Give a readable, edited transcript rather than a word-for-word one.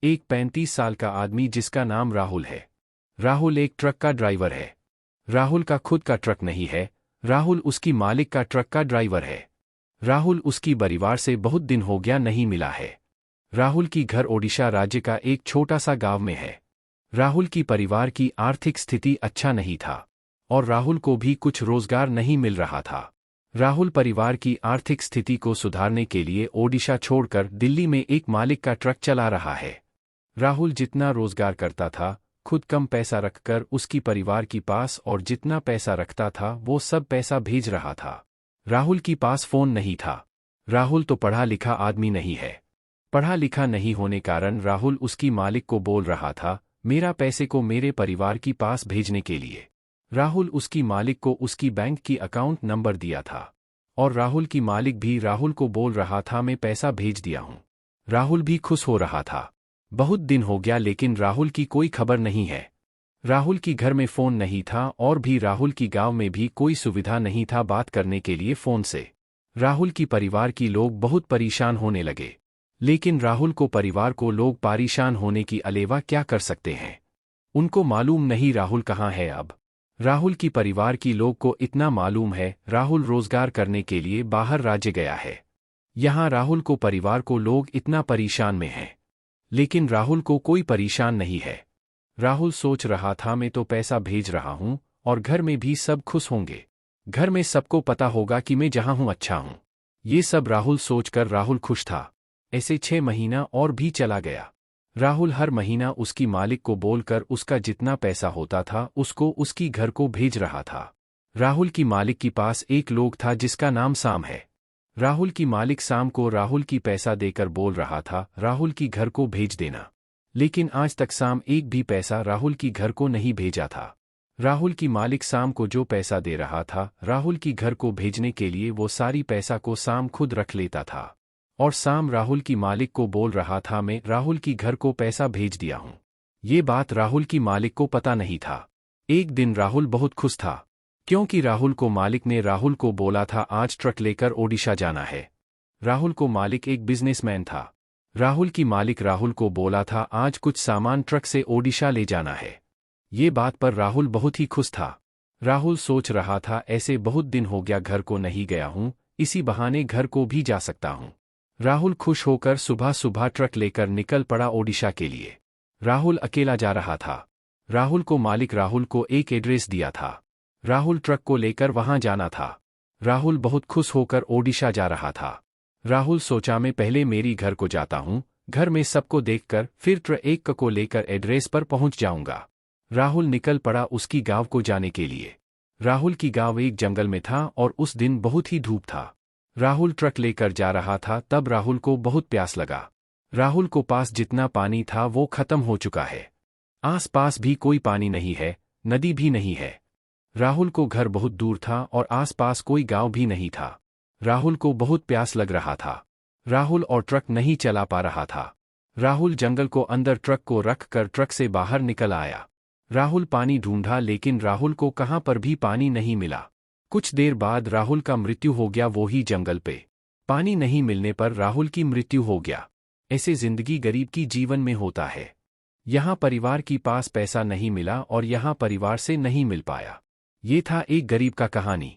एक 35 साल का आदमी जिसका नाम राहुल है। राहुल एक ट्रक का ड्राइवर है। राहुल का खुद का ट्रक नहीं है, राहुल उसकी मालिक का ट्रक का ड्राइवर है। राहुल उसकी परिवार से बहुत दिन हो गया नहीं मिला है। राहुल की घर ओडिशा राज्य का एक छोटा सा गांव में है। राहुल की परिवार की आर्थिक स्थिति अच्छा नहीं था और राहुल को भी कुछ रोजगार नहीं मिल रहा था। राहुल परिवार की आर्थिक स्थिति को सुधारने के लिए ओडिशा छोड़कर दिल्ली में एक मालिक का ट्रक चला रहा है। राहुल जितना रोजगार करता था, खुद कम पैसा रखकर उसकी परिवार के पास और जितना पैसा रखता था वो सब पैसा भेज रहा था। राहुल के पास फोन नहीं था। राहुल तो पढ़ा लिखा आदमी नहीं है। पढ़ा लिखा नहीं होने कारण राहुल उसकी मालिक को बोल रहा था, मेरा पैसे को मेरे परिवार के पास भेजने के लिए। राहुल उसकी मालिक को उसकी बैंक की अकाउंट नंबर दिया था और राहुल की मालिक भी राहुल को बोल रहा था मैं पैसा भेज दिया हूं। राहुल भी खुश हो रहा था। बहुत दिन हो गया लेकिन राहुल की कोई खबर नहीं है। राहुल की घर में फोन नहीं था और भी राहुल की गांव में भी कोई सुविधा नहीं था बात करने के लिए फोन से। राहुल की परिवार की लोग बहुत परेशान होने लगे। लेकिन राहुल को परिवार को लोग परेशान होने की अलावा क्या कर सकते हैं? उनको मालूम नहीं राहुल कहाँ है अब। राहुल की परिवार की लोग को इतना मालूम है राहुल रोजगार करने के लिए बाहर राज्य गया है। यहाँ राहुल को परिवार को लोग इतना परेशान में हैं। लेकिन राहुल को कोई परेशान नहीं है। राहुल सोच रहा था मैं तो पैसा भेज रहा हूँ और घर में भी सब खुश होंगे। घर में सबको पता होगा कि मैं जहाँ हूँ अच्छा हूँ। ये सब राहुल सोचकर राहुल खुश था। ऐसे 6 महीना और भी चला गया। राहुल हर महीना उसकी मालिक को बोलकर उसका जितना पैसा होता था उसको उसकी घर को भेज रहा था। राहुल की मालिक के पास एक लोग था जिसका नाम साम है। राहुल की मालिक साम को राहुल की पैसा देकर बोल रहा था राहुल की घर को भेज देना। लेकिन आज तक साम एक भी पैसा राहुल की घर को नहीं भेजा था। राहुल की मालिक साम को जो पैसा दे रहा था राहुल की घर को भेजने के लिए वो सारी पैसा को साम खुद रख लेता था और साम राहुल की मालिक को बोल रहा था मैं राहुल की घर को पैसा भेज दिया हूं। ये बात राहुल की मालिक को पता नहीं था। एक दिन राहुल बहुत खुश था क्योंकि राहुल को मालिक ने राहुल को बोला था आज ट्रक लेकर ओडिशा जाना है। राहुल को मालिक एक बिजनेसमैन था। राहुल की मालिक राहुल को बोला था आज कुछ सामान ट्रक से ओडिशा ले जाना है। ये बात पर राहुल बहुत ही खुश था। राहुल सोच रहा था ऐसे बहुत दिन हो गया घर को नहीं गया हूं, इसी बहाने घर को भी जा सकता हूं। राहुल खुश होकर सुबह सुबह ट्रक लेकर निकल पड़ा ओडिशा के लिए। राहुल अकेला जा रहा था। राहुल को मालिक राहुल को एक एड्रेस दिया था। राहुल ट्रक को लेकर वहां जाना था। राहुल बहुत खुश होकर ओडिशा जा रहा था। राहुल सोचा मैं पहले मेरी घर को जाता हूं, घर में सबको देखकर फिर ट्रक एक को लेकर एड्रेस पर पहुंच जाऊंगा। राहुल निकल पड़ा उसकी गांव को जाने के लिए। राहुल की गांव एक जंगल में था और उस दिन बहुत ही धूप था। राहुल ट्रक लेकर जा रहा था तब राहुल को बहुत प्यास लगा। राहुल को पास जितना पानी था वो खत्म हो चुका है। आस पास भी कोई पानी नहीं है, नदी भी नहीं है। राहुल को घर बहुत दूर था और आस पास कोई गांव भी नहीं था। राहुल को बहुत प्यास लग रहा था। राहुल और ट्रक नहीं चला पा रहा था। राहुल जंगल को अंदर ट्रक को रख कर ट्रक से बाहर निकल आया। राहुल पानी ढूंढा लेकिन राहुल को कहाँ पर भी पानी नहीं मिला। कुछ देर बाद राहुल का मृत्यु हो गया वो ही जंगल पे। पानी नहीं मिलने पर राहुल की मृत्यु हो गया। ऐसे जिंदगी गरीब की जीवन में होता है। यहाँ परिवार की पास पैसा नहीं मिला और यहाँ परिवार से नहीं मिल पाया। ये था एक गरीब का कहानी।